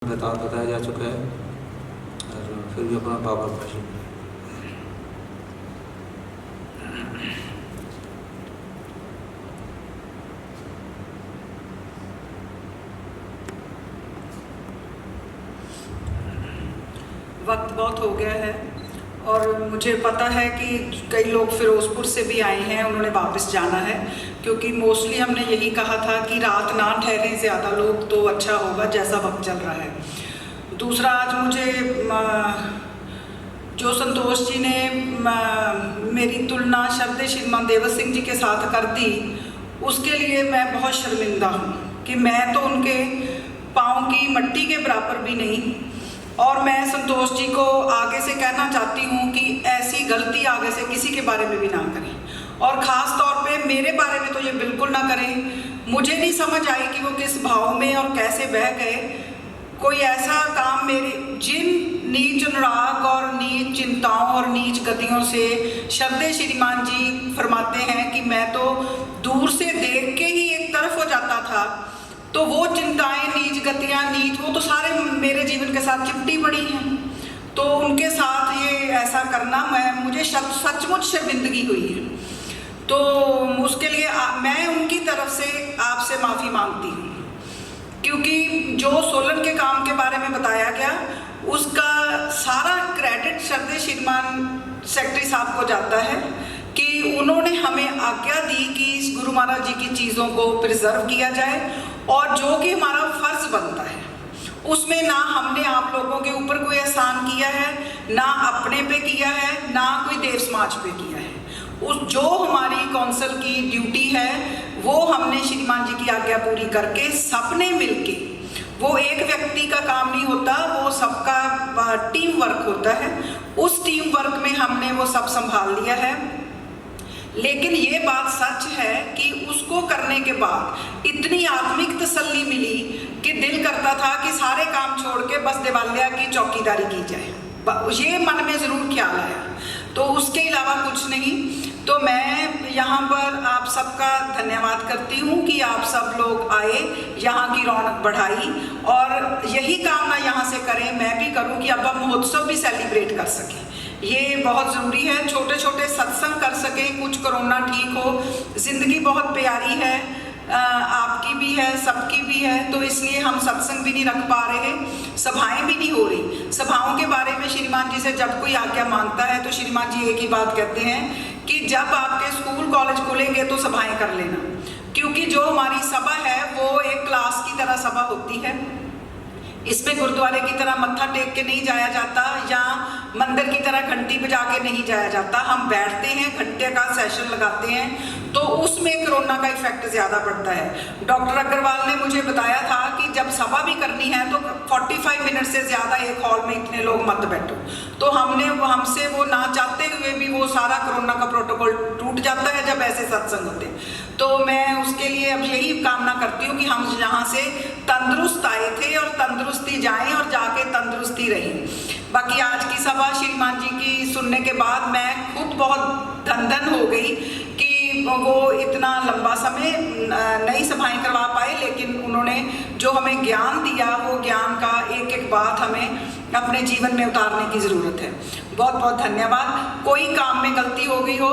बताया जा चुका है और फिर भी अपना पावर क्वेश्चन। वक्त बहुत हो गया है और मुझे पता है कि कई लोग फिरोज़पुर से भी आए हैं, उन्होंने वापस जाना है, क्योंकि मोस्टली हमने यही कहा था कि रात ना ठहरें ज़्यादा लोग तो अच्छा होगा जैसा वक्त चल रहा है। दूसरा, आज मुझे जो संतोष जी ने मेरी तुलना शरदे श्रीमान देवत सिंह जी के साथ कर दी, उसके लिए मैं बहुत शर्मिंदा हूँ कि मैं तो उनके पाँव की मट्टी के बराबर भी नहीं। और मैं संतोष जी को आगे से कहना चाहती हूँ कि ऐसी गलती आगे से किसी के बारे में भी ना करें, और ख़ास तौर पे मेरे बारे में तो ये बिल्कुल ना करें। मुझे नहीं समझ आई कि वो किस भाव में और कैसे बह गए। कोई ऐसा काम मेरे जिन नीच अनुराग और नीच चिंताओं और नीच गतियों से शरदे श्रीमान जी फरमाते हैं कि मैं तो दूर से देख के ही एक तरफ हो जाता था, तो वो चिंताएं, नीच गतियाँ, नीच, वो तो सारे मेरे जीवन के साथ चिपटी पड़ी हैं। तो उनके साथ ये ऐसा करना मुझे सचमुच शर्मिंदगी हुई है। तो उसके लिए मैं उनकी तरफ से आपसे माफ़ी मांगती हूँ, क्योंकि जो सोलन के काम के बारे में बताया गया उसका सारा क्रेडिट शरदे श्रीमान सेक्रेटरी साहब को जाता है कि उन्होंने हमें आज्ञा दी कि इस गुरु महाराज जी की चीज़ों को प्रिजर्व किया जाए, और जो कि हमारा फर्ज बनता है उसमें ना हमने आप लोगों के ऊपर कोई एहसान किया है, ना अपने पे किया है, ना कोई देव समाज पे किया है। उस जो हमारी काउंसिल की ड्यूटी है वो हमने श्रीमान जी की आज्ञा पूरी करके सबने मिलके, वो एक व्यक्ति का काम नहीं होता, वो सबका टीम वर्क होता है। उस टीम वर्क में हमने वो सब संभाल लिया है। लेकिन ये बात सच है कि उसको करने के बाद इतनी आत्मिक तसल्ली मिली कि दिल करता था कि सारे काम छोड़ के बस दिवालिया की चौकीदारी की जाए, ये मन में ज़रूर ख्याल आया। तो उसके अलावा कुछ नहीं। तो मैं यहाँ पर आप सबका धन्यवाद करती हूँ कि आप सब लोग आए, यहाँ की रौनक बढ़ाई, और यही कामना यहाँ से करें, मैं भी करूँ कि अब हम महोत्सव भी सेलिब्रेट कर सकें। ये बहुत ज़रूरी है, छोटे छोटे सत्संग कर सकें, कुछ कोरोना ठीक हो। ज़िंदगी बहुत प्यारी है, आपकी भी है, सबकी भी है, तो इसलिए हम सत्संग भी नहीं रख पा रहे, सभाएं भी नहीं हो रही। सभाओं के बारे में श्रीमान जी से जब कोई आज्ञा मांगता है तो श्रीमान जी एक ही बात कहते हैं कि जब आपके स्कूल कॉलेज खुलेंगे तो सभाएं कर लेना, क्योंकि जो हमारी सभा है वो एक क्लास की तरह सभा होती है। इसमें गुरुद्वारे की तरह मत्था टेक के नहीं जाया जाता या मंदिर की तरह घंटी बजा के नहीं जाया जाता। हम बैठते हैं, घंटे का सेशन लगाते हैं, तो उसमें कोरोना का इफेक्ट ज़्यादा पड़ता है। डॉक्टर अग्रवाल ने मुझे बताया था कि जब सभा भी करनी है तो 45 मिनट से ज़्यादा एक हॉल में इतने लोग मत बैठो। तो हमसे वो ना चाहते हुए भी वो सारा कोरोना का प्रोटोकॉल टूट जाता है जब ऐसे सत्संग होते हैं। तो मैं उसके लिए अब यही कामना करती हूँ कि हम यहाँ से तंदुरुस्त आए थे और तंदुरुस्ती जाएं और जाके तंदुरुस्ती रहें। बाकी आज की सभा श्रीमान जी की सुनने के बाद मैं खुद बहुत धन हो गई कि वो इतना लंबा समय नई सभाएं करवा पाए, लेकिन उन्होंने जो हमें ज्ञान दिया वो ज्ञान का एक एक बात हमें अपने जीवन में उतारने की ज़रूरत है। बहुत बहुत धन्यवाद। कोई काम में गलती हो गई हो,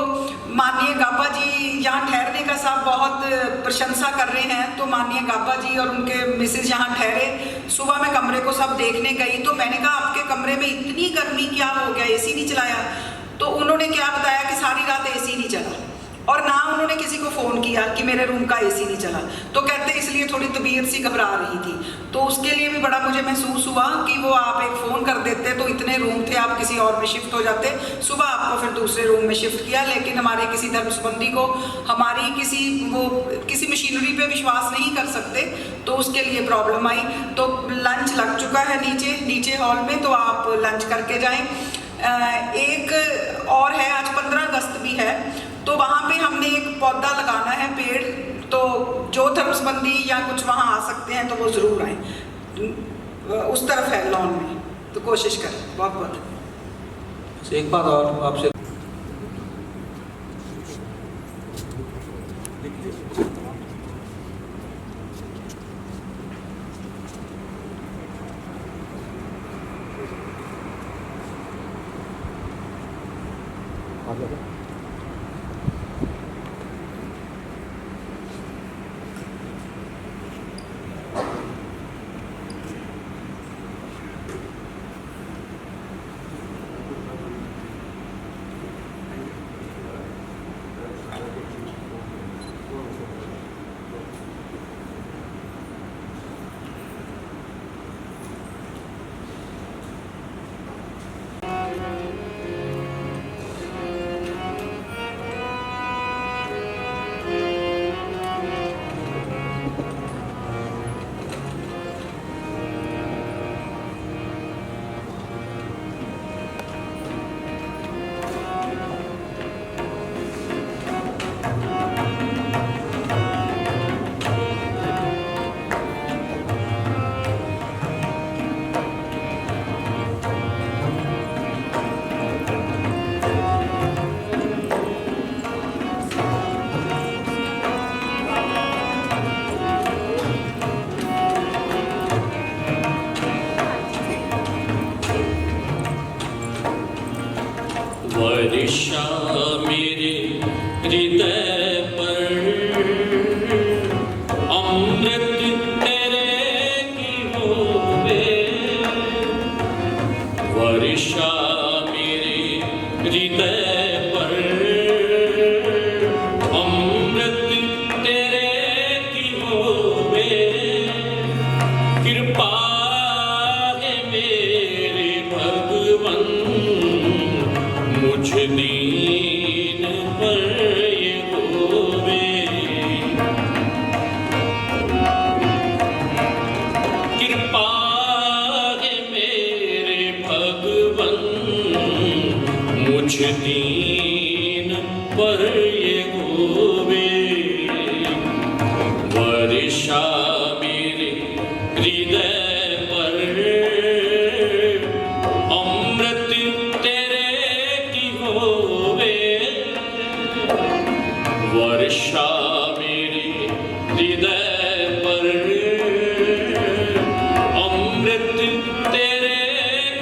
माननीय गाबा जी यहाँ ठहरने का सब बहुत प्रशंसा कर रहे हैं, तो माननीय गाबा जी और उनके मिसेज यहाँ ठहरे। सुबह मैं कमरे को सब देखने गई तो मैंने कहा आपके कमरे में इतनी गर्मी क्या हो गया, एसी नहीं चलाया? तो उन्होंने क्या बताया कि सारी रात एसी नहीं चला, और ना उन्होंने किसी को फ़ोन किया कि मेरे रूम का एसी नहीं चला। तो कहते इसलिए थोड़ी तबीयत सी घबरा रही थी। तो उसके लिए भी बड़ा मुझे महसूस हुआ कि वो आप एक फ़ोन कर देते तो इतने रूम थे, आप किसी और में शिफ्ट हो जाते। सुबह आपको फिर दूसरे रूम में शिफ्ट किया, लेकिन हमारे किसी धर्म संबंधी को हमारी किसी मशीनरी पे विश्वास नहीं कर सकते, तो उसके लिए प्रॉब्लम आई। तो लंच लग चुका है नीचे हॉल में, तो आप लंच करके जाएँ। एक और है, आज 15 अगस्त भी है, तो वहाँ पे हमने एक पौधा लगाना है, पेड़, तो जो धर्म संबंधी या कुछ वहाँ आ सकते हैं तो वो ज़रूर आए। उस तरफ है लॉन में, तो कोशिश करें। बहुत बहुत एक बात और आपसे, वर्षा मेरे हृदय पर अमृत तेरे की होवे। वर्षा मेरे हृदय पर अमृत तेरे की होवे। कृपा है मेरे भगवन मुझ दीन पर ये होवे। कृपा है मेरे भगवन मुझ दीन पर ये होवे। वर्षा मेरे हृदय पर अमृत तेरे की होवे। वर्षा मेरे हृदय पर अमृत तेरे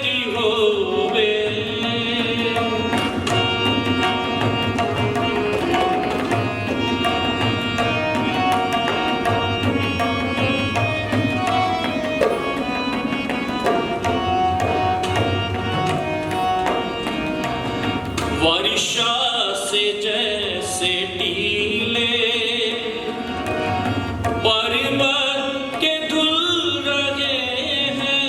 की होवे। वर्षा से जैसे टीले पर्वत के धुल रहे हैं।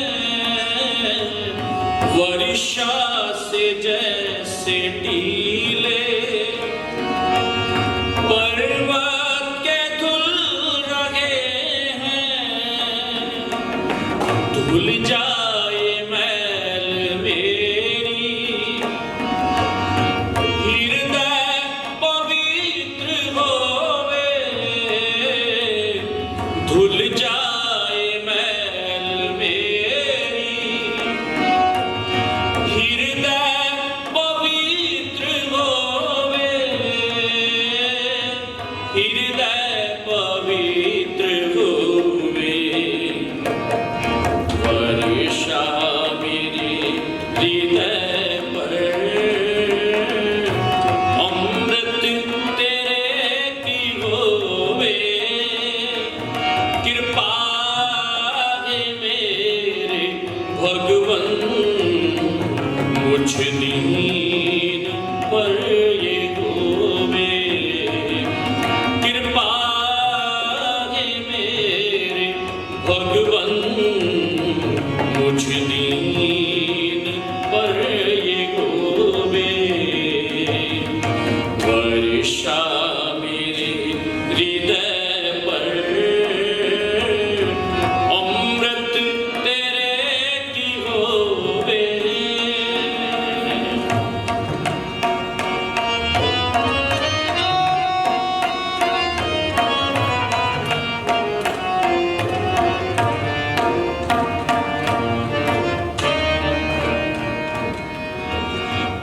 वर्षा से जैसे टीले पर्वत के धुल रहे हैं। धुल जाए मैल मेरी हृदय पवित्र होवे। धुल जाए मैल मेरी हृदय पवित्र होवे। हृदय पवित्र होवे। वर्षा मेरे हृदय पर अमृत तेरे की होवे। कृपा है मेरे भगवन मुझ दीन पर ये होवे। कृपा है मेरे भगवन मुझ दीन पर ये होवे। वर्षा मेरे हृदय पर अमृत तेरे की होवे।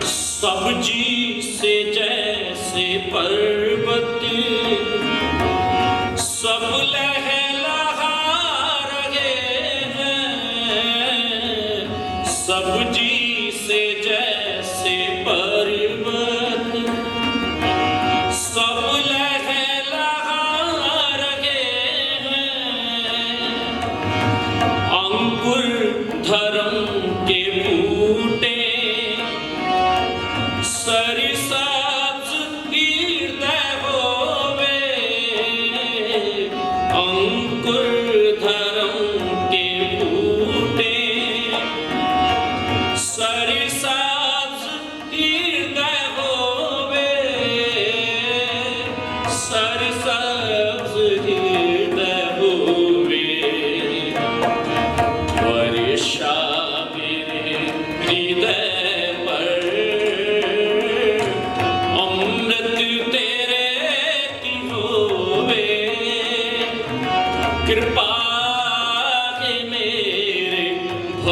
सब्जी से जैसे पर्वत सब लहलहा रहे हैं। सब्जी से जैसे पर्वत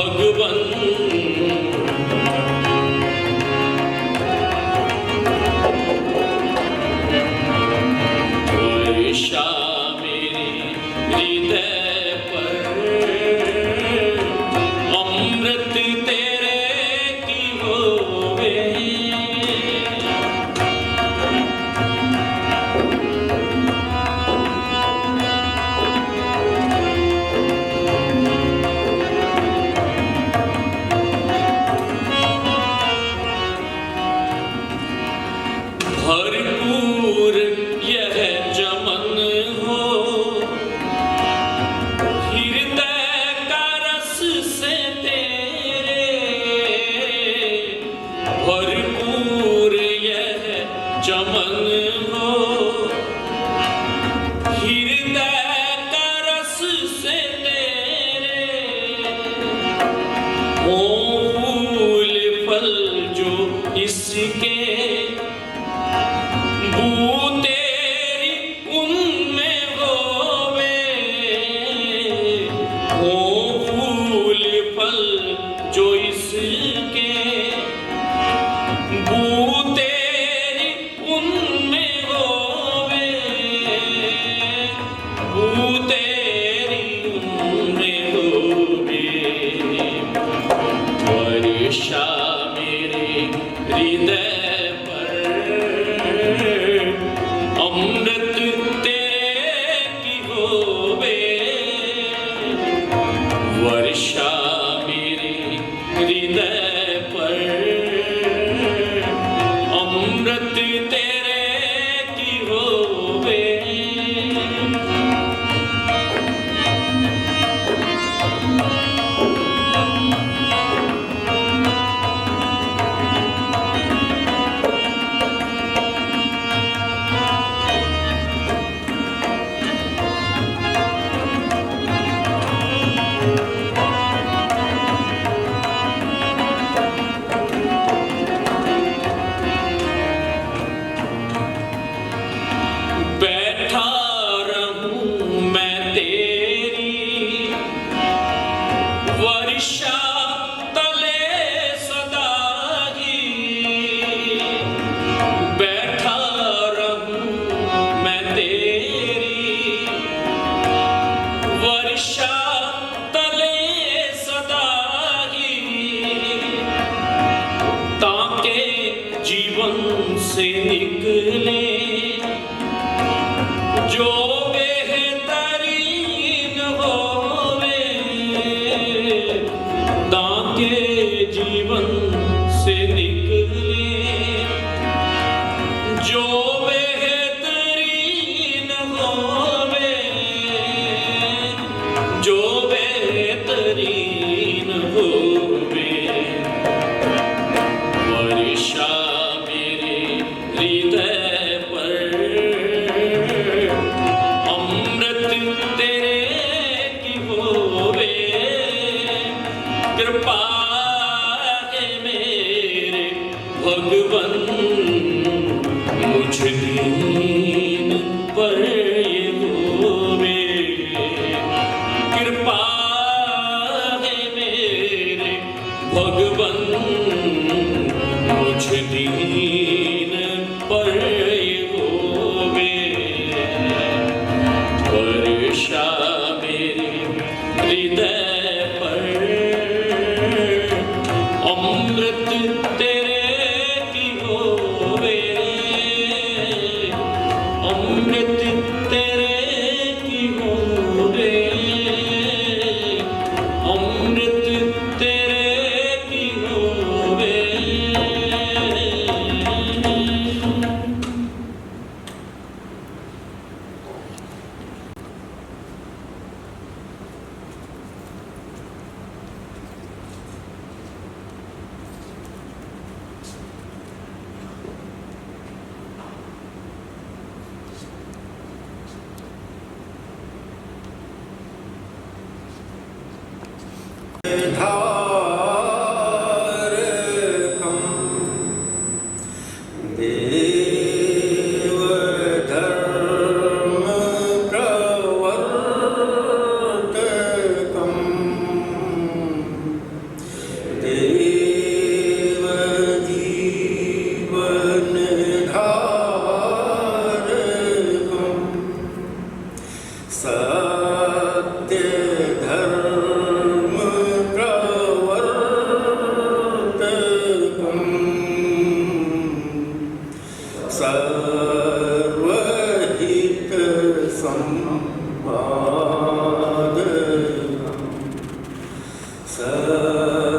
भगवन वर्षा मेरे हृदय पर अमृत तेरे की होवे। भरपूर यह चमन हो हृदय का रस से तेरे। भरपूर यह चमन हो हृदय का रस से तेरे। ओ फूल फल जो इसके बू तेरी उनमें होवे। हो फूल फल जो इसके बू तेरी उनमें होवे। बू तेरी उनमें होवे। वर्षा मेरे हृदय अमृत तेरे की होवे। वर्षा मेरे हृदय पर अमृत तेरे की होवे। बैठा रहूं मैं तेरी वर्षा तले सदा ही। बैठा रहूं मैं तेरी वर्षा तले सदा ही। ताके जीवन से निकले जो बेहतरीन होवे। ताके जीवन से निकले जो बेहतरीन होवे। जो बेहतरीन होवे। वर्षा मेरे हृदय पर अमृत तेरे की होवे। कृपा है मेरे भगवन मुझ दीन पर ये होवे। कृपा है मेरे भगवन मुझ दीन पर ये होवे। वर्षा मेरे हृदय पर अमृत तेरे की हो।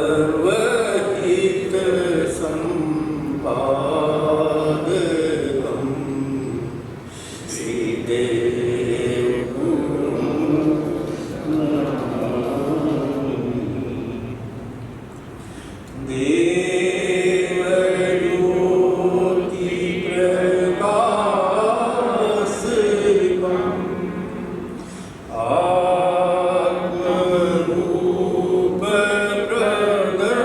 सर्वहित संपादकं श्रीदेव देवज्योति प्रकाशकम् आत्मरूप प्रदर्शकम्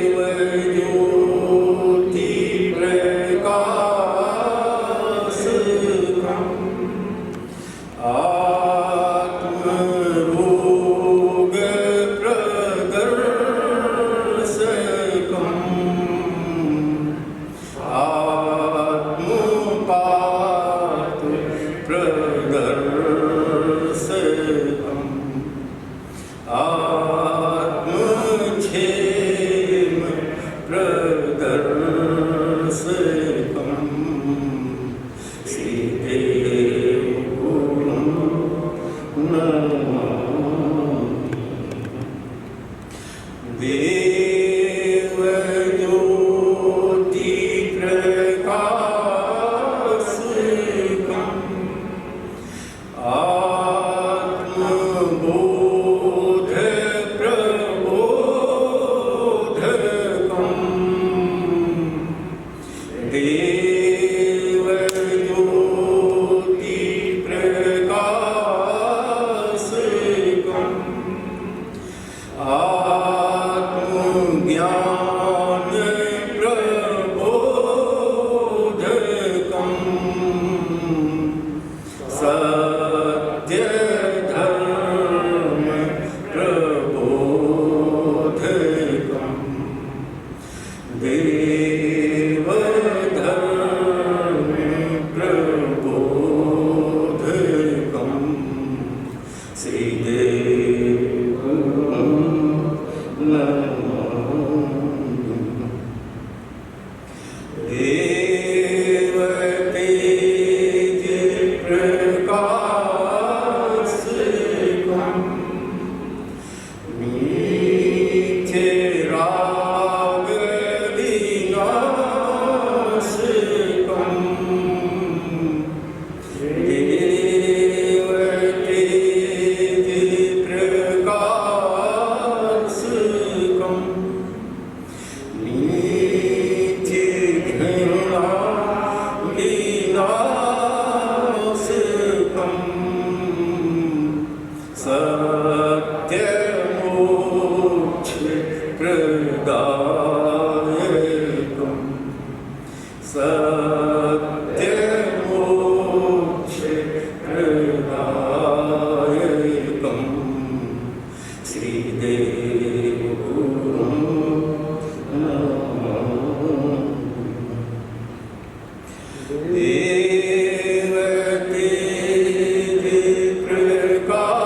देवज्योति प्रकाशकम् आत्मरोग प्रदर्शकम् आत्मपात प्रदर्शकम् आत्मक्षेम प्रदर्शकम् श्रीदेव देवज्योति प्रकाशकम् आत्मबोध प्रबोधकम् देवज्योति प्रकाशकम् आत्मज्ञान प्रबोधकम् सत्यधर्म प्रबोधकम् देवधर्म प्रबोधकम् श्रीदेव देवतेज प्रकाशकम् मीथराग विनाशकम् देवतेज प्रकाशकम् नीतिघृणा विनाशकम् सत्यमोक्ष प्रदायकम् सत्यमोक्ष प्रदायकम् श्रीदेव देवतेज प्रकाशकम्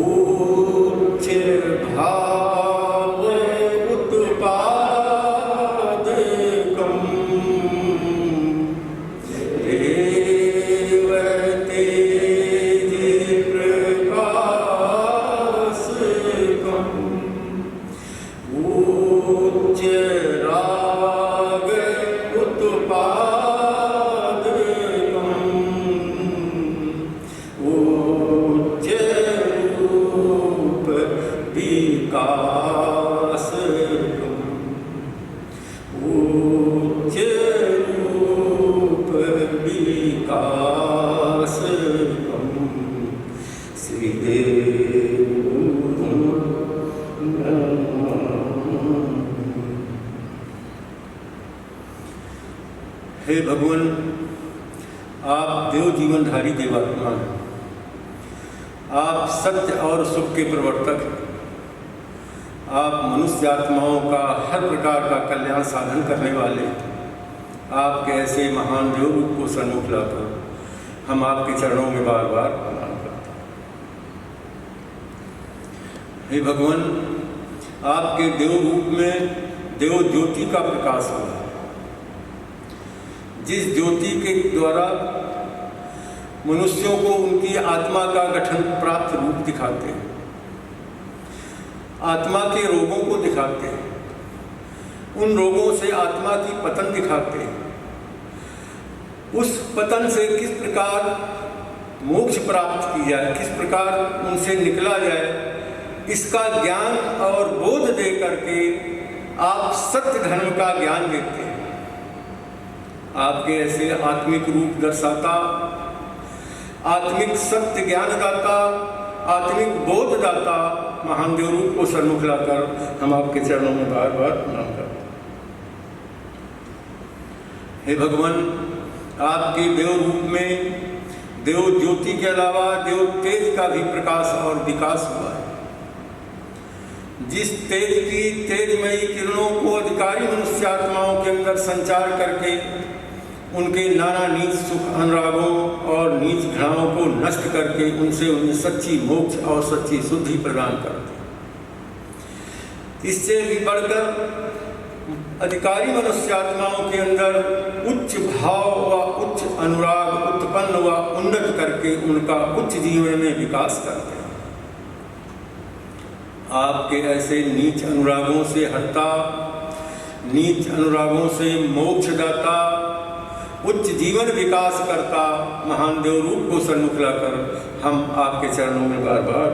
उच्च भाव उत्पादकम् देवतेज प्रकाशकम् उच्च राग उत्पादकम् उच्च रूप विकासकम् उच्च रूप विकासकम् श्रीदेव हे भगवान, आप देव जीवनधारी देवात्मा हैं। आप सत्य और सुख के प्रवर्तक हैं। आप मनुष्य आत्माओं का हर प्रकार का कल्याण साधन करने वाले आपके ऐसे महान देव रूप को सन्मुख लाकर हम आपके चरणों में बार बार प्रणाम करते हैं। हे भगवान, आपके देव रूप में देव ज्योति का प्रकाश हुआ, जिस ज्योति के द्वारा मनुष्यों को उनकी आत्मा का गठन प्राप्त रूप दिखाते हैं, आत्मा के रोगों को दिखाते हैं, उन रोगों से आत्मा की पतन दिखाते हैं, उस पतन से किस प्रकार मोक्ष प्राप्त किया जाए, किस प्रकार उनसे निकला जाए, इसका ज्ञान और बोध दे करके आप सत्य धर्म का ज्ञान देते हैं। आपके ऐसे आत्मिक रूप दर्शाता, आत्मिक सत्य ज्ञान दाता, आत्मिक बोध दाता महान देव रूप को सन्मुख लाकर हम आपके चरणों में बार बार प्रणाम करते हैं। हे भगवान, आपके देव रूप में देव ज्योति के अलावा देव तेज का भी प्रकाश और विकास हुआ है। जिस तेज की तेजमयी किरणों को अधिकारी मनुष्य आत्माओं के अंदर संचार करके उनके नाना नीच सुख अनुरागों और नीच घृणाओं को नष्ट करके उनसे उन्हें सच्ची मोक्ष और सच्ची शुद्धि प्रदान करते। इससे भी बढ़कर अधिकारी मनुष्य आत्माओं के अंदर उच्च भाव व उच्च अनुराग उत्पन्न व उन्नत करके उनका उच्च जीवन में विकास करते हैं। आपके ऐसे नीच अनुरागों से हरता, नीच अनुरागों से मोक्षदाता, उच्च जीवन विकास करता महान देव रूप को सन्मुख लाकर हम आपके चरणों में बार बार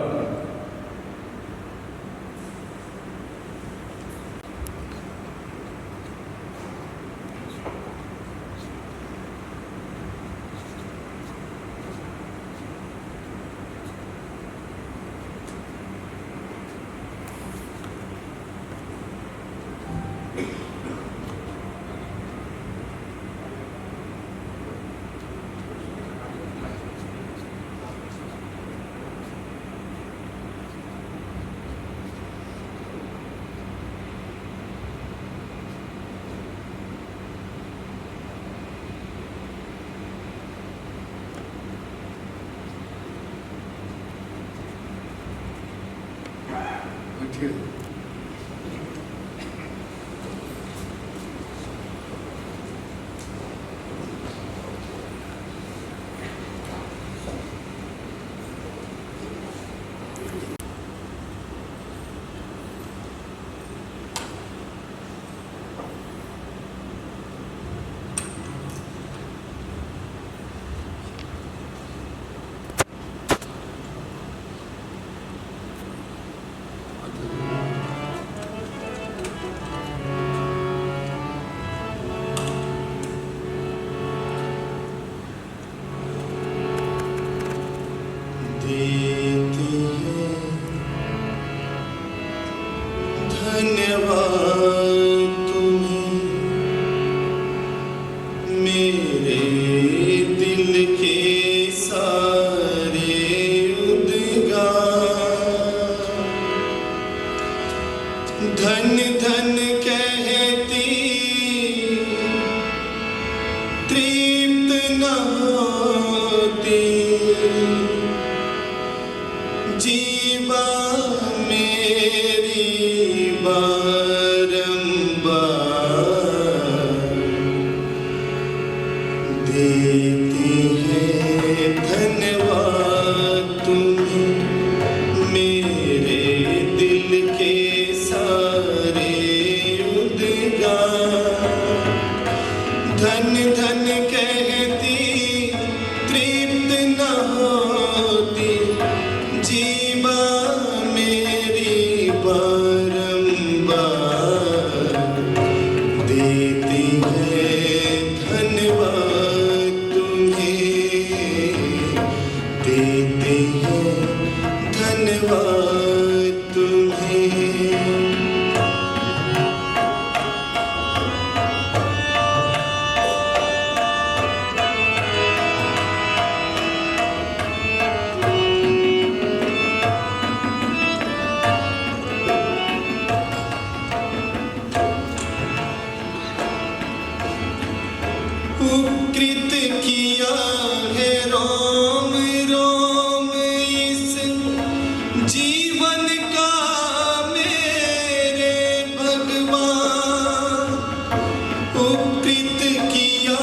उपकृत किया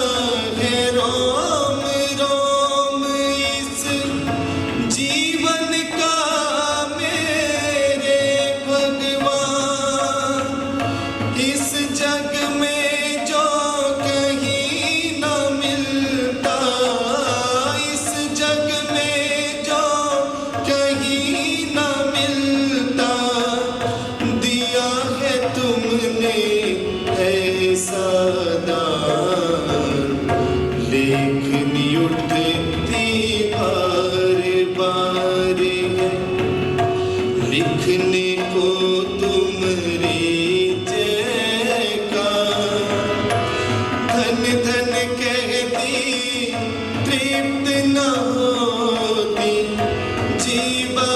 देखनी उठती बार बार है, लिखने को तुम्हारी जयकार। धन धन कहती तृप्त न होती, जीवा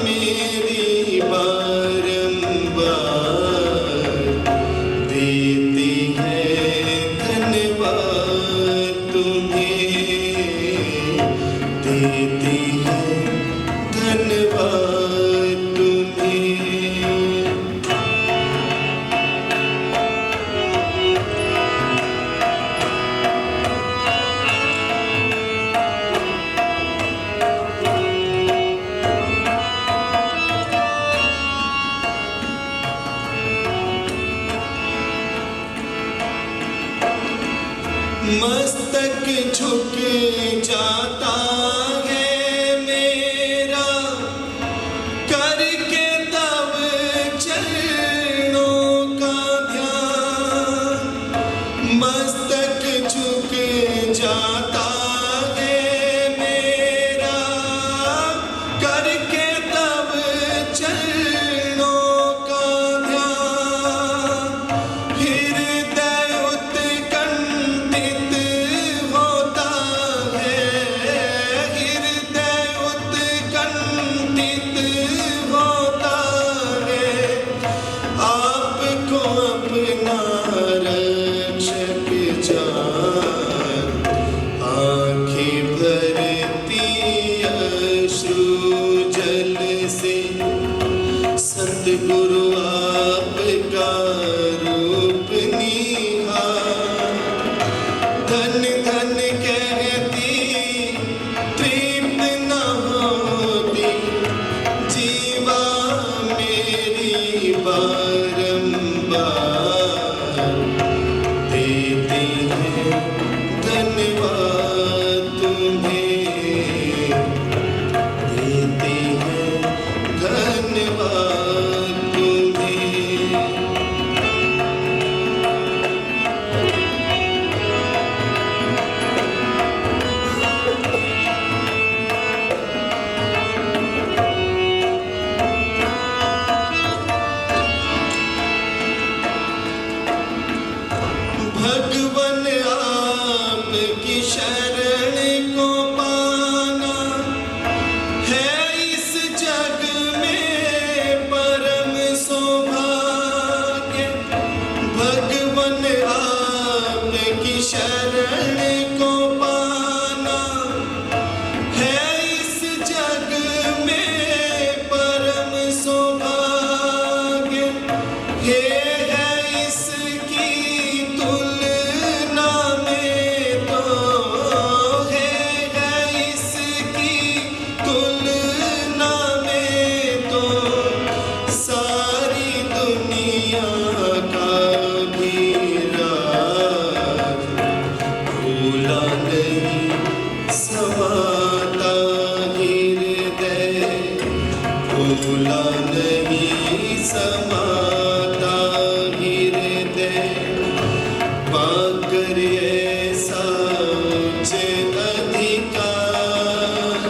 मेरी बारंबार देती है धन्यवाद तुम्हें, देती है धन्यवाद तुम्हें। मस्तक झुक जाता है मेरा, करके तब चरणों का ध्यान। मस्तक झुक जाता है मेरा, करके तब चरणों का ध्यान। हृदय उत्कंठित होता है, हृदय उत्कंठित होता है, आपको अपना रक्षक जान। आँखें भरती अश्रु जल से, सतगुरु आपका रूप निहार। धन धन कहती तृप्त न होती, जीवा मेरी बारंबार देती है धन्यवाद तुम्हें, देती है धन्यवाद तुम्हें। भगवन आपकी शरण को पाना है इस जग में परम सौभाग्य। भगवन आपकी शरण को पाना है इस जग में परम सौभाग्य। हे है इसकी तुलना में तो, है इसकी तुलना में तो, सारी दुनिया का भी राज। भूला नहीं समाता हृदय, भूला नहीं समाता हृदय। पाकर ऐसा उच्च अधिकार,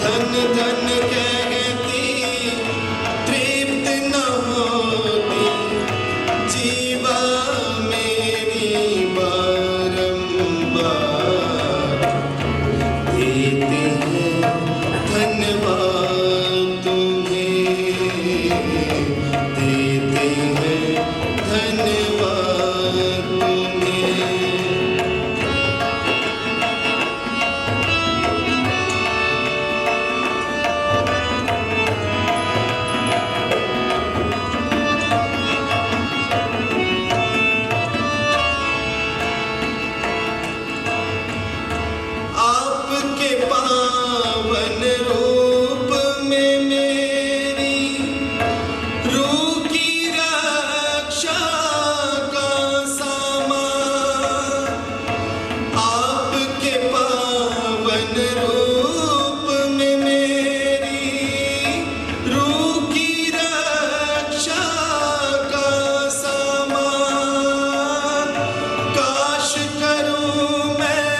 धन धन कहती तृप्त न होती, जीवा मेरी बारंबार देती है धन्यवाद तुम्हें, देती है धन्यवाद तुम्हें। आपके पावन रूप में मेरी रूह की रक्षा का सामान। आपके पावन रूप में मेरी रूह की रक्षा का सामान। काश करूं मैं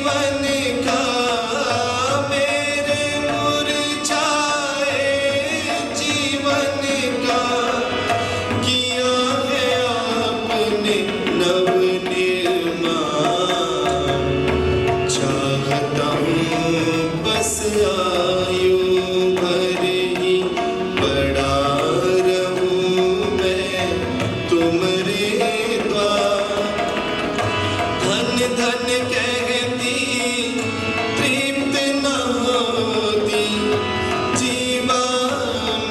जीवन का मेरे मुरझाए जीवन का किया है आपने नव निर्माण। चाहता हूँ बस आयु भर ही बड़ा रहूं मैं तुम्हारे द्वार। धन धन कहती तृप्त न होती जीवा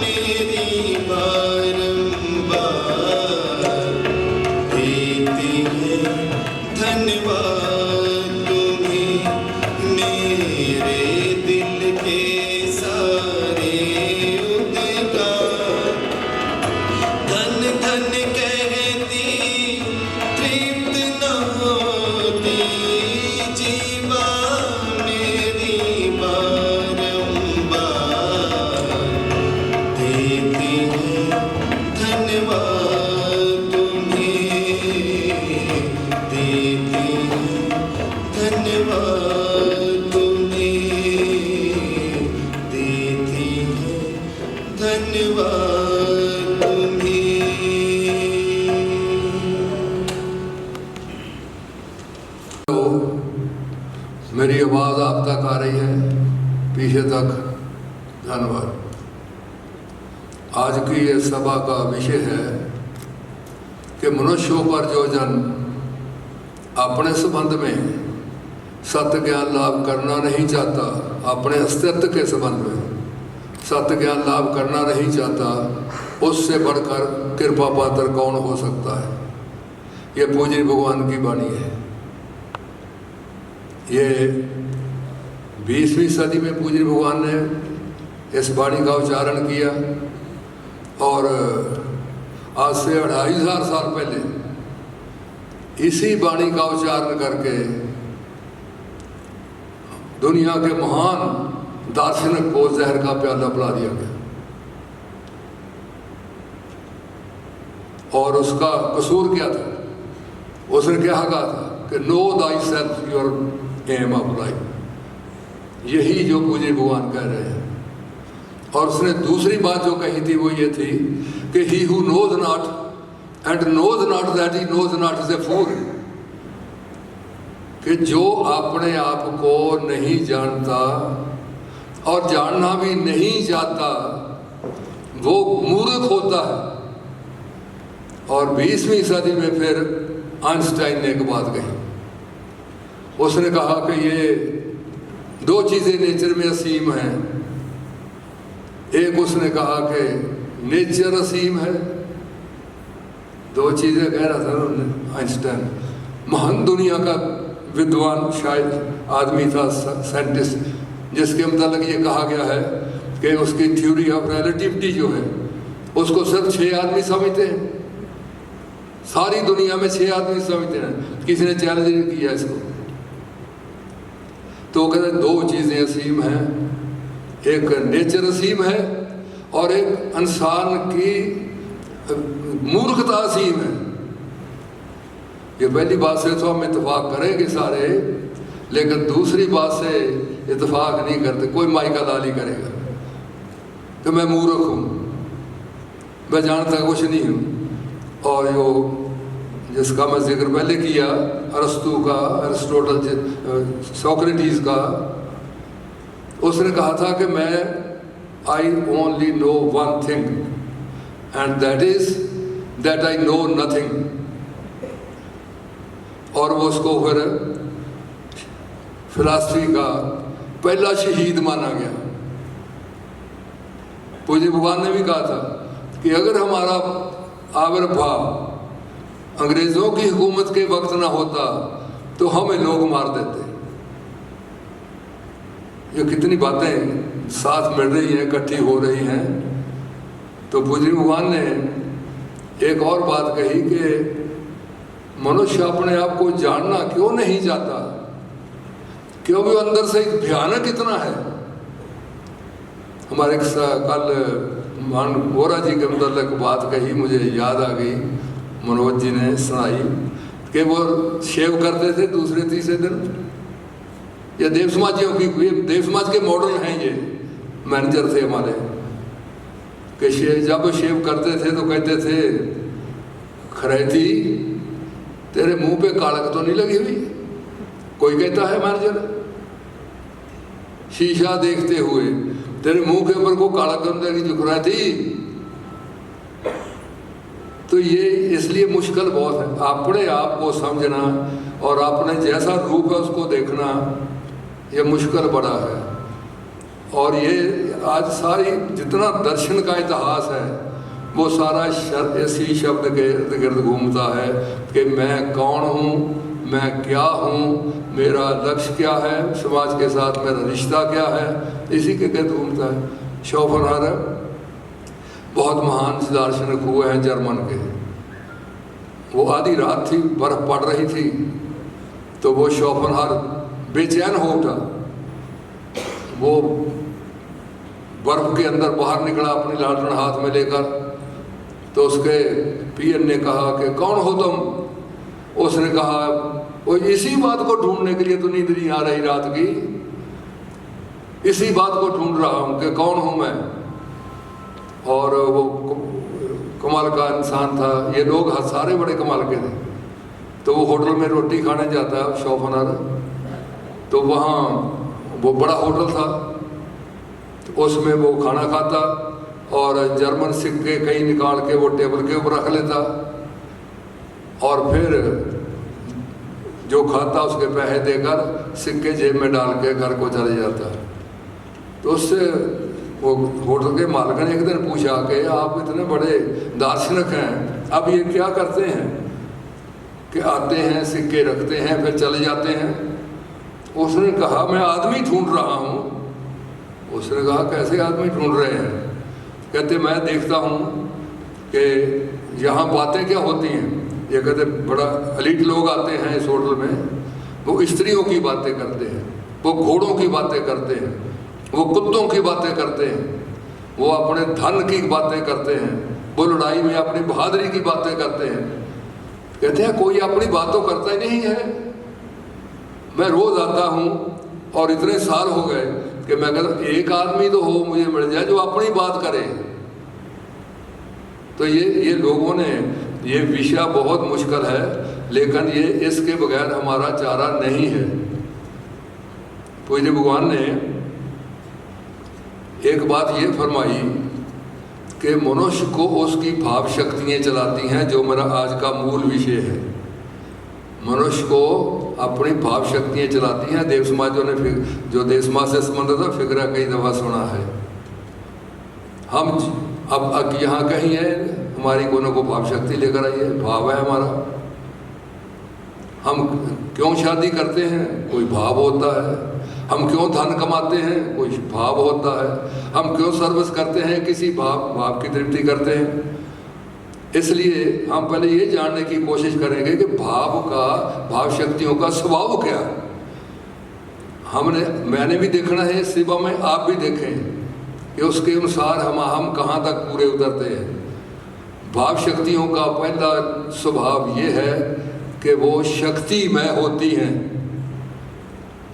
मेरी बारंबार। देती है धन्यवाद तुम्हें मेरे दिल के सारे उद्गार। धन धन कहती तृप्त न होती जीवा मेरी बारंबार। देती है धन्यवाद तुम्हें, देती है धन्यवाद तुम्हें, देती है धन्यवाद तुम्हें। मेरी आवाज़ आप तक आ रही है, पीछे तक? धन्यवाद। आज की ये सभा का विषय है कि मनुष्यों पर जो जन अपने संबंध में सत्य ज्ञान लाभ करना नहीं चाहता, अपने अस्तित्व के संबंध में सत्य ज्ञान लाभ करना नहीं चाहता, उससे बढ़कर कृपा पात्र कौन हो सकता है? ये पूज्य भगवान की वाणी है। ये 20वीं सदी में पूज्य भगवान ने इस वाणी का उच्चारण किया और आज से 2500 साल पहले इसी वाणी का उच्चारण करके दुनिया के महान दार्शनिक को जहर का प्याला पिला दिया गया। और उसका कसूर क्या था? उसने क्या कहा था कि know thyself your aim of life. यही जो पूज्य भगवान कह रहे हैं। और उसने दूसरी बात जो कही थी वो ये थी कि he who knows not and knows not that he knows not is a fool. कि जो अपने आप को नहीं जानता और जानना भी नहीं चाहता वो मूर्ख होता है। और 20वीं सदी में फिर आइंस्टाइन ने एक बात कही। उसने कहा कि ये दो चीज़ें नेचर में असीम हैं। एक उसने कहा कि नेचर असीम है। दो चीज़ें कह रहा था आइंस्टाइन, महान दुनिया का विद्वान शायद आदमी था, साइंटिस्ट, जिसके मतलब ये कहा गया है कि उसकी थ्योरी ऑफ रिलेटिविटी जो है उसको सिर्फ 6 आदमी समझते हैं। सारी दुनिया में 6 आदमी समझते हैं, किसी ने चैलेंज नहीं किया इसको। तो कहते दो चीज़ें असीम हैं, एक नेचर असीम है और एक इंसान की मूर्खता असीम है। ये पहली बात से तो हम इत्तेफाक करेंगे सारे, लेकिन दूसरी बात से इत्तेफाक नहीं करते। कोई माइका लाली करेगा कि मैं मूर्ख हूँ, मैं जानता कुछ नहीं हूँ। और जो जिसका मैं जिक्र पहले किया, अरस्तु का, अरिस्टोटल, सोक्रेटिस का, उसने कहा था कि मैं I only know one thing and that is that I know nothing. और वो उसको फिर फिलासफी का पहला शहीद माना गया। पूज्य भगवान ने भी कहा था कि अगर हमारा आविर्भाव अंग्रेज़ों की हुकूमत के वक्त ना होता तो हमें लोग मार देते। ये कितनी बातें साथ मिल रही हैं, इकट्ठी हो रही हैं। तो पूज्य भगवान ने एक और बात कही कि मनुष्य अपने आप को जानना क्यों नहीं चाहता, क्योंकि वो अंदर से भयानक इतना है। हमारे कल वोरा जी के मतलब बात कही, मुझे याद आ गई, मनोज जी ने सुनाई कि वो शेव करते थे दूसरे तीसरे दिन, ये देव समाजियों की, ये देव समाज के मॉडल हैं, ये मैनेजर थे हमारे कि जब शेव करते थे तो कहते थे खरैती तेरे मुंह पे कालक तो नहीं लगी हुई? कोई कहता है मैनेजर शीशा देखते हुए तेरे मुंह के ऊपर को कालक तो नहीं लगी, खरैती। तो ये इसलिए मुश्किल बहुत है अपने आप को समझना और अपने जैसा रूप है उसको देखना, ये मुश्किल बड़ा है। और ये आज सारी जितना दर्शन का इतिहास है वो सारा इसी शब्द के इर्द गिर्द घूमता है कि मैं कौन हूँ, मैं क्या हूँ, मेरा लक्ष्य क्या है, समाज के साथ मेरा रिश्ता क्या है, इसी के गिर्द घूमता है। शोपेनहावर बहुत महान दार्शनिक हुए हैं जर्मन के। वो आधी रात थी, बर्फ पड़ रही थी, तो वो शोपेनहावर बेचैन हो उठा। वो बर्फ के अंदर बाहर निकला अपनी लालटेन हाथ में लेकर, तो उसके पीएन ने कहा कि कौन हो तुम? उसने कहा वो इसी बात को ढूंढने के लिए तो नींद नहीं आ रही रात की, इसी बात को ढूंढ रहा हूँ कि कौन हूँ मैं। और वो कमाल का इंसान था। ये लोग सारे बड़े कमाल के थे। तो वो होटल में रोटी खाने जाता है शोपेनहावर, तो वहाँ वो बड़ा होटल था, तो उसमें वो खाना खाता और जर्मन सिक्के कहीं निकाल के वो टेबल के ऊपर रख लेता और फिर जो खाता उसके पैसे देकर सिक्के जेब में डाल के घर को चले जाता। तो उससे वो होटल के मालिक ने एक दिन पूछा कि आप इतने बड़े दार्शनिक हैं, अब ये क्या करते हैं कि आते हैं सिक्के रखते हैं फिर चले जाते हैं? उसने कहा मैं आदमी ढूंढ रहा हूँ। उसने कहा कैसे आदमी ढूंढ रहे हैं? कहते मैं देखता हूँ कि यहाँ बातें क्या होती हैं। ये कहते बड़ा एलीट लोग आते हैं इस होटल में, वो स्त्रियों की बातें करते हैं, वो घोड़ों की बातें करते हैं, वो कुत्तों की बातें करते हैं, वो अपने धन की बातें करते हैं, वो लड़ाई में अपनी बहादुरी की बातें करते हैं। कहते हैं कोई अपनी बात तो करता ही नहीं है। मैं रोज आता हूँ और इतने साल हो गए कि मैं कहता एक आदमी तो हो मुझे मिल जाए जो अपनी बात करे। तो ये लोगों ने ये विषय बहुत मुश्किल है, लेकिन ये इसके बगैर हमारा चारा नहीं है। पूज्य भगवान ने एक बात ये फरमाई कि मनुष्य को उसकी भाव शक्तियाँ चलाती हैं, जो मेरा आज का मूल विषय है। मनुष्य को अपनी भाव शक्तियाँ चलाती हैं। देव समाजों ने जो देव समाज से संबंधित है फिक्र कई दफ़ा सुना है। हम अब यहाँ कहीं है हमारी कोनों को भाव शक्ति लेकर आई है, भाव है हमारा। हम क्यों शादी करते हैं? कोई भाव होता है। हम क्यों धन कमाते हैं? कोई भाव होता है। हम क्यों सर्विस करते हैं? किसी भाव की तृप्ति करते हैं। इसलिए हम पहले ये जानने की कोशिश करेंगे कि भाव शक्तियों का स्वभाव क्या है। मैंने भी देखना है सेवा में, आप भी देखें कि उसके अनुसार हम कहाँ तक पूरे उतरते हैं। भाव शक्तियों का पहला स्वभाव ये है कि वो शक्तिमय होती हैं।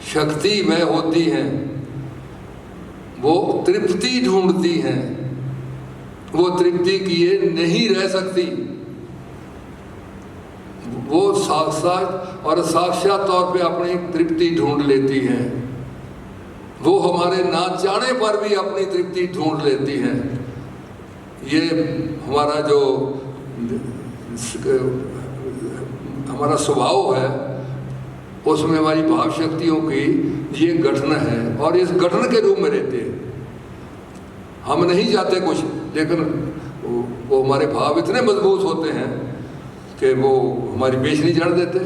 शक्तिमय होती हैं, वो तृप्ति ढूंढती हैं, वो तृप्ति किए नहीं रह सकती। वो साक्षात और साक्षात तौर पे अपनी तृप्ति ढूंढ लेती हैं। वो हमारे ना चाहने पर भी अपनी तृप्ति ढूंढ लेती हैं। ये हमारा जो हमारा स्वभाव है उसमें हमारी भाव शक्तियों की ये गठन है और इस गठन के रूप में रहते हैं। हम नहीं चाहते कुछ, लेकिन वो हमारे भाव इतने मजबूत होते हैं कि वो हमारी बेच नहीं चढ़ देते।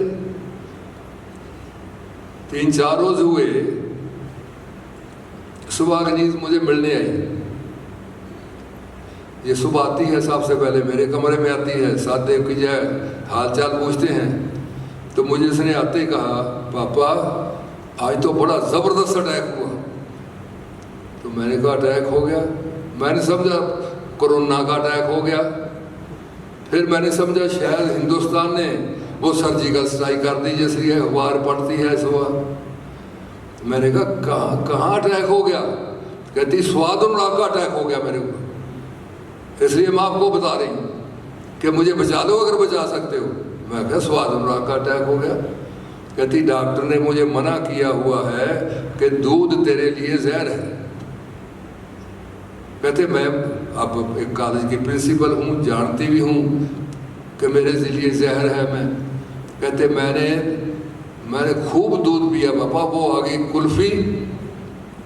3-4 रोज हुए, सुबह की नींद मुझे मिलने आई। ये सुबह आती है सबसे पहले मेरे कमरे में आती है, सादेव की जय हाल चाल पूछते हैं। तो मुझे इसने आते ही कहा पापा आज तो बड़ा ज़बरदस्त अटैक हुआ। तो मैंने कहा अटैक हो गया? मैंने समझा कोरोना का अटैक हो गया। फिर मैंने समझा शायद हिंदुस्तान ने वो सर्जिकल स्ट्राइक कर दी, जैसे अखबार पढ़ती है सुबह। मैंने कहा कहाँ अटैक हो गया? कहती स्वाद अनुराग का अटैक हो गया मेरे ऊपर, इसलिए मैं आपको बता रही हूँ कि मुझे बचा लो अगर बचा सकते हो। मैं कहा स्वाद अनुराग का अटैक हो गया? कहती डॉक्टर ने मुझे मना किया हुआ है कि दूध तेरे लिए जहर है। कहते मैं अब एक कॉलेज की प्रिंसिपल हूँ, जानती भी हूँ कि मेरे लिए जहर है। मैं कहते मैंने खूब दूध पिया पापा, वो आ गई कुल्फी,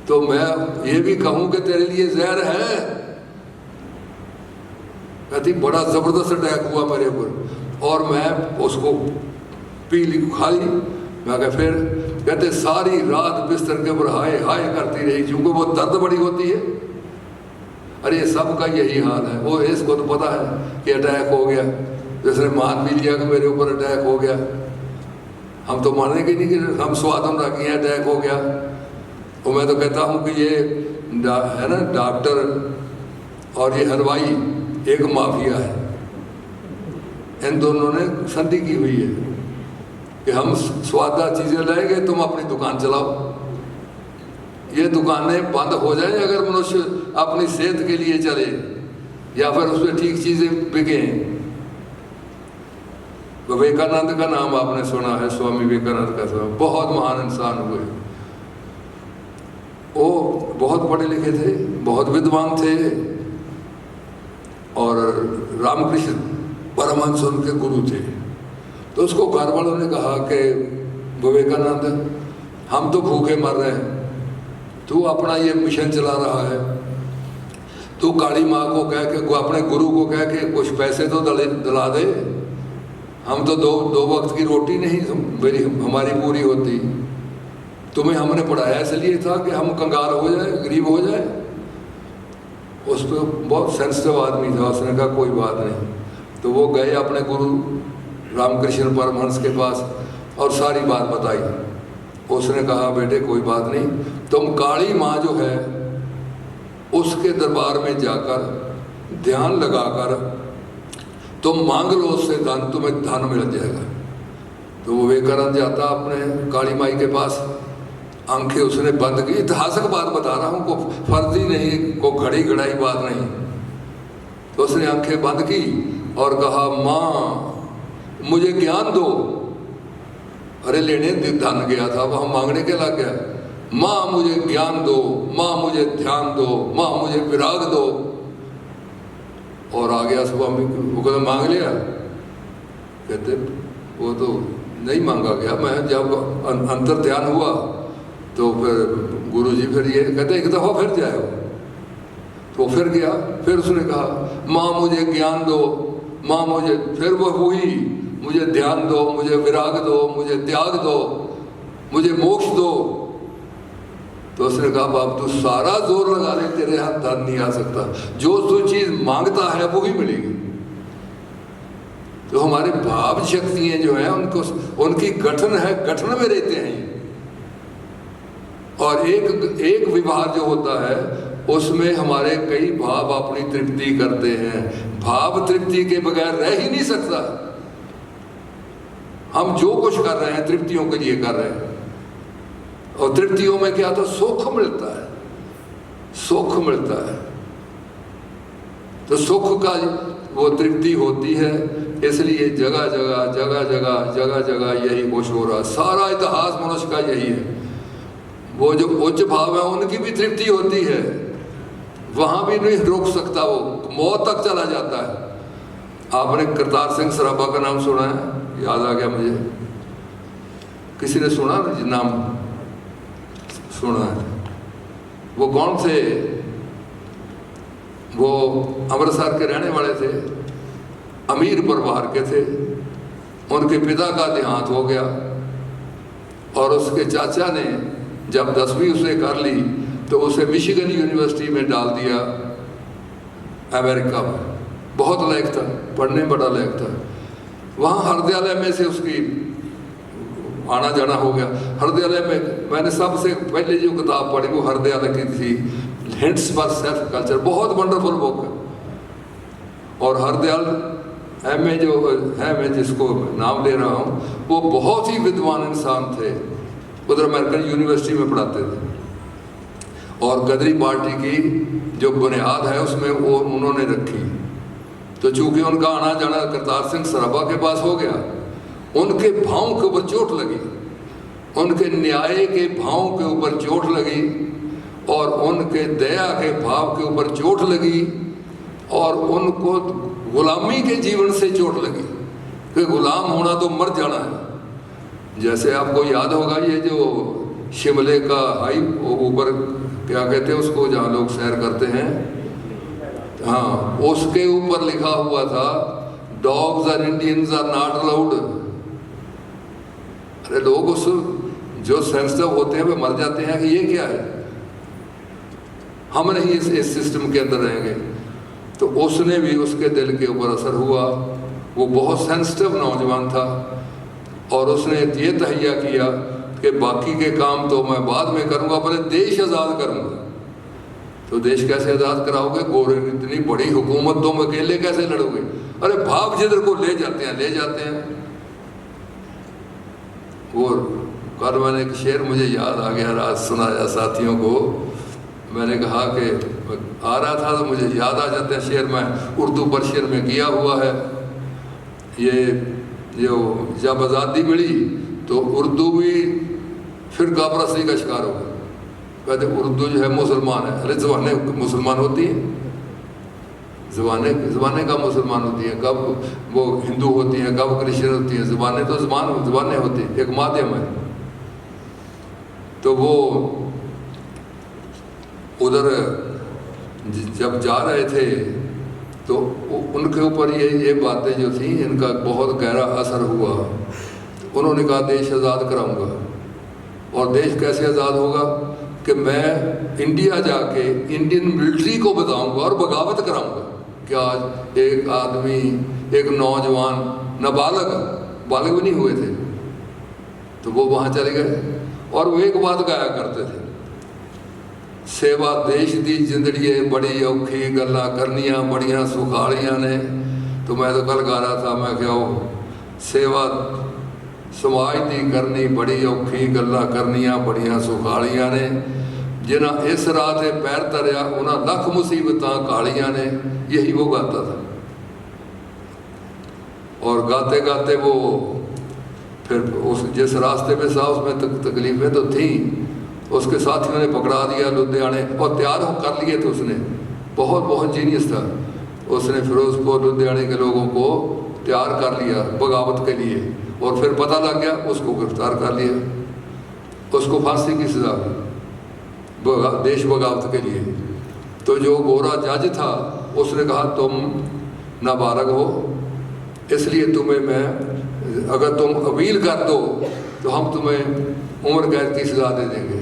तो मैं ये भी कहूँ कि तेरे लिए जहर है? कहती बड़ा ज़बरदस्त अटैक हुआ मेरे ऊपर और मैं उसको पी ली, खा ली। मैं कहा फिर? कहते सारी रात बिस्तर के ऊपर हाय हाय करती रही, क्योंकि वो दर्द बड़ी होती है। अरे सबका यही हाल है, वो इसको तो पता है कि अटैक हो गया, जिसने मान भी लिया कि मेरे ऊपर अटैक हो गया। हम तो मानेंगे नहीं कि हम स्वाद अनुराग हैं, अटैक हो गया। और मैं तो कहता हूँ कि ये है ना, डॉक्टर और ये हलवाई एक माफिया है। इन दोनों ने संधि की हुई है कि हम स्वादा चीज़ें लाएंगे, तुम अपनी दुकान चलाओ। ये दुकानें बंद हो जाएं अगर मनुष्य अपनी सेहत के लिए चले या फिर उसमें ठीक चीज़ें बिकें। विवेकानंद का नाम आपने सुना है, स्वामी विवेकानंद का सुना, बहुत महान इंसान हुए। वो बहुत पढ़े लिखे थे, बहुत विद्वान थे और रामकृष्ण परमहंस उनके गुरु थे। तो उसको घर वालों ने कहा कि विवेकानंद, हम तो भूखे मर रहे हैं, तू अपना ये मिशन चला रहा है, तू काली माँ को कह के, अपने गुरु को कह के कुछ पैसे तो दिला दे। हम तो दो वक्त की रोटी नहीं हमारी पूरी होती। तुम्हें हमने पढ़ाया इसलिए था कि हम कंगाल हो जाए, गरीब हो जाए। उस पर बहुत सेंसिटिव आदमी था, उसने कहा कोई बात नहीं। तो वो गए अपने गुरु रामकृष्ण परमहंस के पास और सारी बात बताई। उसने कहा बेटे कोई बात नहीं, तुम काली माँ जो है उसके दरबार में जाकर ध्यान लगाकर तुम मांग लो उससे धन, तुम्हें धन मिल जाएगा। तो वो विवेकानंद जाता अपने काली माई के पास, आंखें उसने बंद की। इतिहासक बात बता रहा हूँ, को फर्जी नहीं, को घड़ी घड़ाई बात नहीं। तो उसने आंखें बंद की और कहा माँ मुझे ज्ञान दो। अरे लेने धन गया था, वहाँ मांगने के लग गया। माँ मुझे ज्ञान दो, माँ मुझे ध्यान दो, माँ मुझे विराग दो। और आ गया स्वामी, वो कहते मांग लिया? कहते वो तो नहीं मांगा गया, मैं जब अंतर ध्यान हुआ तो फिर गुरुजी फिर ये कहते एक दफ़ा फिर जाए। तो फिर गया, फिर उसने कहा माँ मुझे ज्ञान दो, माँ मुझे, फिर वो हुई, मुझे ध्यान दो, मुझे विराग दो, मुझे त्याग दो, मुझे मोक्ष दो। तो उसने कहा बाप तू सारा जोर लगा ले, तेरे हाथ धन नहीं आ सकता, जो तू चीज मांगता है वो ही मिलेगी। तो हमारे भाव शक्तियां जो है उनको, उनकी गठन है, गठन में रहते हैं। और एक विभाग जो होता है उसमें हमारे कई भाव अपनी तृप्ति करते हैं। भाव तृप्ति के बगैर रह ही नहीं सकता। हम जो कुछ कर रहे हैं तृप्तियों के लिए कर रहे हैं, और तृप्तियों में क्या तो सुख मिलता है, सुख मिलता है। तो सुख का वो तृप्ति होती है, इसलिए जगह जगह जगह जगह जगह जगह यही कुछ हो रहा है। सारा इतिहास मनुष्य का यही है। वो जो उच्च भाव है उनकी भी तृप्ति होती है, वहां भी नहीं रोक सकता, वो मौत तक चला जाता है। आपने करतार सिंह सराभा का नाम सुना है? याद आ गया मुझे, किसी ने सुना नाम? सुना है। वो कौन थे? वो अमृतसर के रहने वाले थे, अमीर परिवार के थे। उनके पिता का देहांत हो गया और उसके चाचा ने जब 10वीं उसे कर ली तो उसे मिशिगन यूनिवर्सिटी में डाल दिया, अमेरिका में। बहुत लायक था, पढ़ने बड़ा लायक था। वहाँ हरदयालय में से उसकी आना जाना हो गया। हरदयालय में मैंने सबसे पहले जो किताब पढ़ी वो हरदयालय की थी, हिंट्स फॉर सेल्फ कल्चर, बहुत वंडरफुल बुक है। और हरदयाल एमए जो है, मैं जिसको नाम ले रहा हूँ, वो बहुत ही विद्वान इंसान थे। उधर अमेरिकन यूनिवर्सिटी में पढ़ाते थे। और गदरी पार्टी की जो बुनियाद है उसमें वो उन्होंने रखी। तो चूंकि उनका आना जाना करतार सिंह सराभा के पास हो गया, उनके भावों के ऊपर चोट लगी, उनके न्याय के भावों के ऊपर चोट लगी, और उनके दया के भाव के ऊपर चोट लगी, और उनको गुलामी के जीवन से चोट लगी कि गुलाम होना तो मर जाना है। जैसे आपको याद होगा ये जो शिमले का हाई ऊपर क्या कहते हैं उसको, जहाँ लोग सैर करते हैं, हाँ, उसके ऊपर लिखा हुआ था डॉग्स और इंडियंस आर नॉट अलाउड। अरे लोग उस जो सेंसिटिव होते हैं वे मर जाते हैं कि ये क्या है, हम नहीं इस सिस्टम के अंदर रहेंगे। तो उसने भी, उसके दिल के ऊपर असर हुआ। वो बहुत सेंसिटिव नौजवान था और उसने ये तहैया किया कि बाकी के काम तो मैं बाद में करूँगा, पहले देश आज़ाद करूँगा। तो देश कैसे आज़ाद कराओगे, गोरे इतनी बड़ी हुकूमत तुम अकेले कैसे लड़ोगे? अरे भाव जिधर को ले जाते हैं ले जाते हैं। और कल मैंने एक शेर मुझे याद आ गया, रात सुनाया साथियों को। मैंने कहा कि आ रहा था तो मुझे याद आ जाते हैं शेर, में उर्दू पर्शियन में किया हुआ है। ये जो जब आज़ादी मिली तो उर्दू भी फिर कापरस्ती का शिकार हो गया। कहते उर्दू जो है मुसलमान है। अरे ज़बानें मुसलमान होती हैं, ज़बानें कब मुसलमान होती हैं, कब वो हिंदू होती हैं, कब क्रिश्चियन होती हैं? ज़बानें तो ज़बानें होती हैं, एक माध्यम है। तो वो उधर जब जा रहे थे तो उनके ऊपर ये बातें जो थी इनका बहुत गहरा असर हुआ। उन्होंने कहा देश आज़ाद कराऊंगा। और देश कैसे आज़ाद होगा कि मैं इंडिया जाके इंडियन मिलिट्री को बताऊंगा और बगावत कराऊंगा कि आज एक आदमी, एक नौजवान, नाबालग, बालग भी नहीं हुए थे, तो वो वहाँ चले गए और वो एक बात गाया करते थे, सेवा देश दी जिंदड़िए बड़ी औखी गल्ला करनियाँ बड़ियाँ सुखालियाँ ने। तो मैं तो कल गा रहा था, मैं क्या सेवा समाज दी करनी बड़ी औखी गल्ला करनियाँ बड़ियाँ सुखालियाँ ने। जिन्हें इस राह ते पैर धरिया उन्हें लख मुसीबतां कालियाँ ने। यही वो गाता था। और गाते गाते वो फिर उस जिस रास्ते पे था उसमें तकलीफें तो थी, उसके साथियों ने पकड़ा दिया लुधियाने और तैयार कर लिए थे उसने। बहुत जीनियस था। उसने फिरोजपुर लुधियाने के लोगों को तैयार कर लिया बगावत के लिए, और फिर पता लग गया, उसको गिरफ्तार कर लिया, उसको फांसी की सजा देश बगावत के लिए। तो जो गोरा जज था उसने कहा तुम नाबालग हो, इसलिए तुम्हें मैं, अगर तुम अपील कर दो तो हम तुम्हें उम्र कैद की सजा दे देंगे।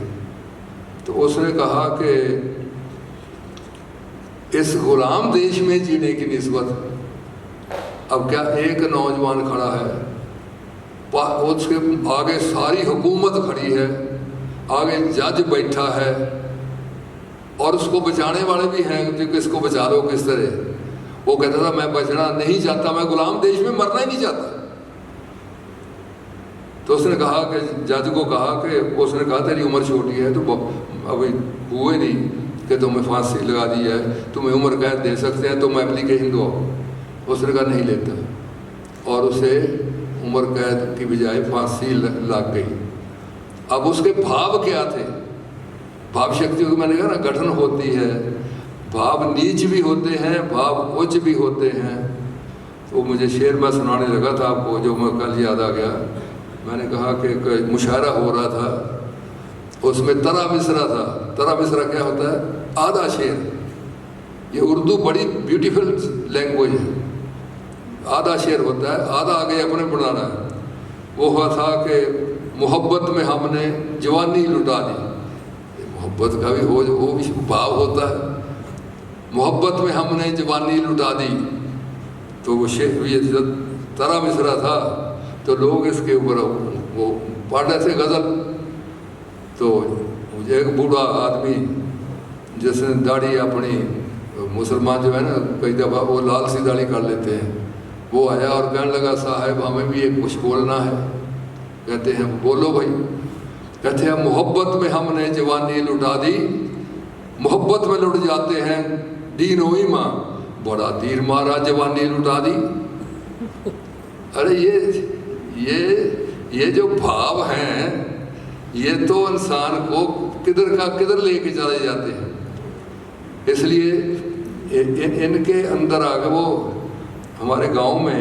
तो उसने कहा कि इस गुलाम देश में जीने की निस्बत अब क्या एक नौजवान खड़ा है, उसके आगे सारी हुकूमत खड़ी है, आगे जज बैठा है और उसको बचाने वाले भी हैं कि किसको बचा लो किस तरह। वो कहता था मैं बचना नहीं चाहता, मैं गुलाम देश में मरना ही नहीं चाहता। तो उसने कहा कि जज को कहा कि उसने कहा तेरी उम्र छोटी है, तो अभी हुए नहीं कि तुम्हें फांसी लगा दी है, तुम्हें उम्र कैद दे सकते हैं, तुम एप्लीकेशन दो। उसने कहा नहीं लेता और उसे उम्र कैद की बजाय फांसी लग गई। अब उसके भाव क्या थे? भाव शक्ति को मैंने कहा ना गठन होती है, भाव नीच भी होते हैं, भाव उच्च भी होते हैं। तो मुझे शेर में सुनाने लगा था आपको, जो मैं कल याद आ गया। मैंने कहा कि मुशायरा हो रहा था, उसमें तरा मिसरा था। तरा मिसरा क्या होता है? आधा शेर। ये उर्दू बड़ी ब्यूटीफुल लैंग्वेज है। आधा शेर होता है, आधा आगे अपने बनाना है। वो हुआ था कि मोहब्बत में हमने जवानी लुटा दी। मोहब्बत का भी वो भी भाव होता है। मोहब्बत में हमने जवानी लुटा दी। तो वो शेर ये तरा मिसरा था, तो लोग इसके ऊपर वो पढ़ रहे थे गज़ल। तो मुझे एक बूढ़ा आदमी जिसने दाढ़ी अपनी, मुसलमान जो है ना कई दफ़ा वो लाल सी दाढ़ी कर लेते हैं, वो आया और कहने लगा साहब हमें भी एक कुछ बोलना है। कहते हैं बोलो भाई। कहते हैं मोहब्बत में हमने जवानी लुटा दी, मोहब्बत में लुट जाते हैं दीन ओ ईमान, बड़ा तीर मारा जवानी लुटा दी। अरे ये जो भाव हैं ये तो इंसान को किधर का किधर लेके चले जाते हैं। इसलिए इनके अंदर आगे वो हमारे गांव में